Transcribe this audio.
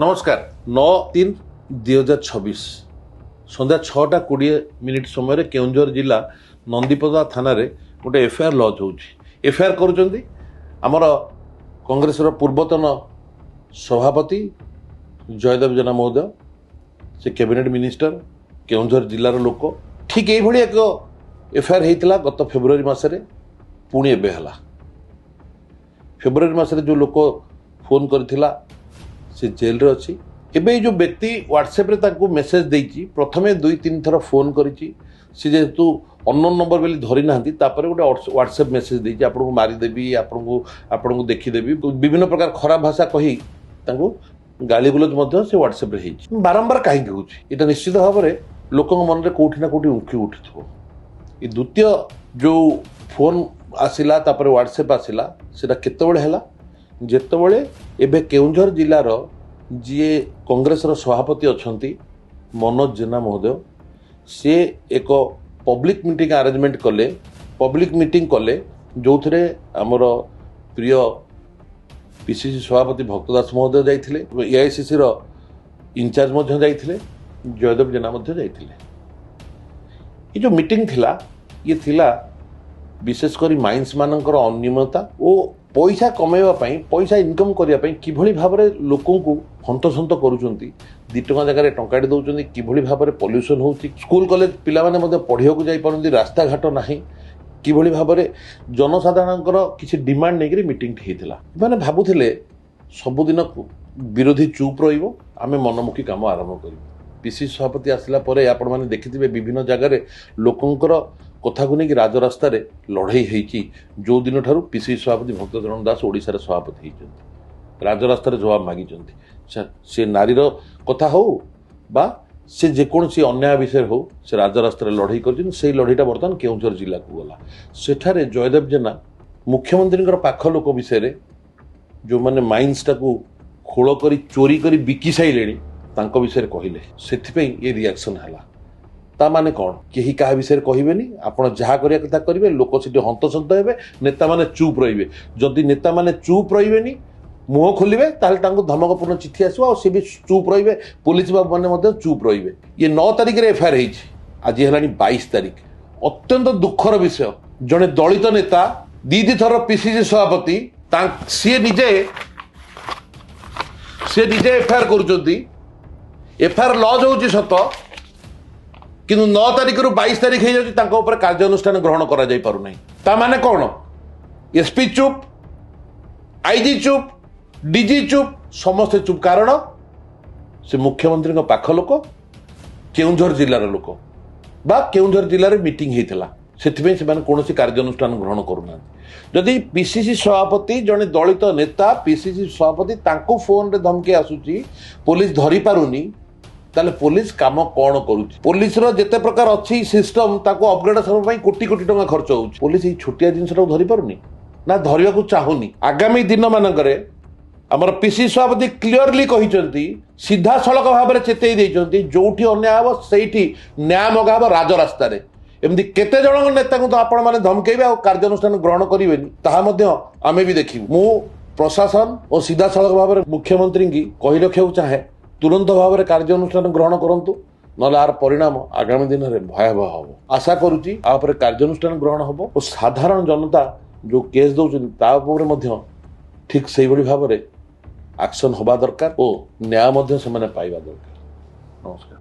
नमस्कार 9/3/2026 सन्ध्या 6:20 समय केउंझर जिला नंदीपदा थाना रे गोटे एफआईआर लॉन्च होउची। एफआईआर करूचंदी हमर कांग्रेस रो पूर्वतन सभापति जयदेव जेना महोदय से कैबिनेट मिनिस्टर केउंझर जिलार लोक ठीक यही भली एक एफआईआर हेइतला गत फेब्रुआरी मासरे पुणी एबे हला। फेब्रुआरी मासरे जो लोक फोन करथिला से जेल रे अच्छी एबे जो व्यक्ति व्हाट्सएप रे ताको मेसेज देइची प्रथमे 2-3 थर फोन करिची से जेतु अननोन नंबर बेली धरि नाहंती तापर गोटे व्हाट्सएप मेसेज देइची आपनको मारी देबी आपनको देखि देबी विभिन्न प्रकार खराब भाषा कही ताको गाली गुलज मध्ये से व्हाट्सएप रे हेइची बारंबार काहे होउची एटा निश्चित भाव रे लोकन मन रे कोठी ना कोठी उंखी उठिथो। ए द्वितीय जो फोन आसिला तापर व्हाट्सएप आसिला सेटा केतेबेले हला जेतेबेले एबे केउंझर जिलार जी कांग्रेस सभापति अच्छा मनोज जेना महोदय से एक पब्लिक मीटिंग अरेंजमेंट कले पब्लिक मीटिंग कले जो थे आमर प्रिय पीसीसी सभापति भक्तदास महोदय जाइथिले एआईसीसी रो इंचार्ज मध्य जाइथिले जयदेव जेना मध्य जाइथिले। ये जो मीटिंग थिला ये थिला विशेषकर माइंस मानकर अनियमितता और पैसा कमेवा पैसा इनकम करने किभली भाव में लोक हंतसंत करुँच 2 टका जगह टंकाटे दौरान किभली भाव में पॉल्यूशन हो स्कूल कॉलेज पिला माने पढ़िया को जाई पारंती रास्ता घाट नाही किभली भाव में जनसाधारणकर किसी डिमांड नहीं मीटिंग होता मैंने भावुले सबुदिन विरोधी चुप रहिबो आमे मनमुखी काम आरंभ करूँ। पीसी सभापति आसला परे आपण माने देखिथिबे विभिन्न जगह लोकंकर कथा को नहीं राजरास्ता रे लड़ाई होती जो दिन ठारू पीसी सभापति भक्तचरण दास ओडिशार सभापति होती राजरास्ता रे जवाब मागी से नारीर कथा हो बा से जेकोसी अन्याय विषय हो से राजरास्ता रे लड़ाई कर से लड़ाईटा बर्तमान केउंझर जिला को गला सेठारे जयदेव जेना मुख्यमंत्री पाख लोक विषय जो मैंने माइंस टाकू खोल कर चोरी कर बिकी साइले तांको विषय कहले से ये रिएक्शन है ता माने कौन केही क्या विषय कहबेनी आपण जहाँ करिया कथा करिवे लोक सेठी हंतसंत हेबे नेता माने चुप रहिबे जदि नेता माने चुप रहिबेनी मुह खोलिबे ताले तांको धमकपूर्ण चिट्ठी आसो आ से भी चुप रहिबे पुलिस बाबू माने मध्ये चुप रहिबे। ये 9 तारिख रे एफआईआर हेछि आज हेलानी 22 तारिख अत्यंत दुखर विषय जने दलित नेता दीदी थर पीसीसी सभापति सी निजे एफआईआर करूचंती एफआईआर लॉज होउची सत किंतु 9 तारिख रु 22 तारिख हो जाए कार्यानुष्ठान ग्रहण करा जाई पारु नहीं ता माने कौन एसपी चुप आईजी चुप डीजी चुप समस्ते चुप कारण से मुख्यमंत्री पाख लोक केउंझर जिलार लोक बा केउंझर जिले में मीटिंग होता से कौन कार्यानुष्ठान ग्रहण करूना जदि पीसीसी सभापति जड़े दलित नेता पीसीसी सभापति फोन रे धमकी आसूची पुलिस धरी पारुनी ताले पुलिस काम कौन करुच्ची पुलिस रो जेते प्रकार अच्छी सिस्टम ताको अपग्रेडेशन पई कोटी कोटी टंका खर्च होउची पुलिस ई छोटिया जिंस रो धरि पारुनी ना धरिया को चाहुनी। आगामी दिन मानकरे हमर पीसी सभापति क्लियरली कहिसंती सीधा सड़क भाव में चेतई देइसंती जोठी अन्याय हबो सेठी न्याय मगाबो राजरास्ता रे एमदी केते जण नेता को तो आपण माने धमकेबे आ कार्यानुष्ठान ग्रहण करिवेनी ताहा मध्य आमे भी देखिबु। मु प्रशासन और सीधा सड़क भाव में मुख्यमंत्री की कहि रखिବାକୁ चाहे तुरंत भाव में कार्यानुष्ठान ग्रहण करूँ ना आर परिणाम आगामी दिन में भयावह हम आशा करुच्ची कार्यानुष्ठान ग्रहण हम और साधारण जनता जो केस दौरान ठीक से भाव में एक्शन हवा दरकार और न्याय पाइबा दरकार। नमस्कार।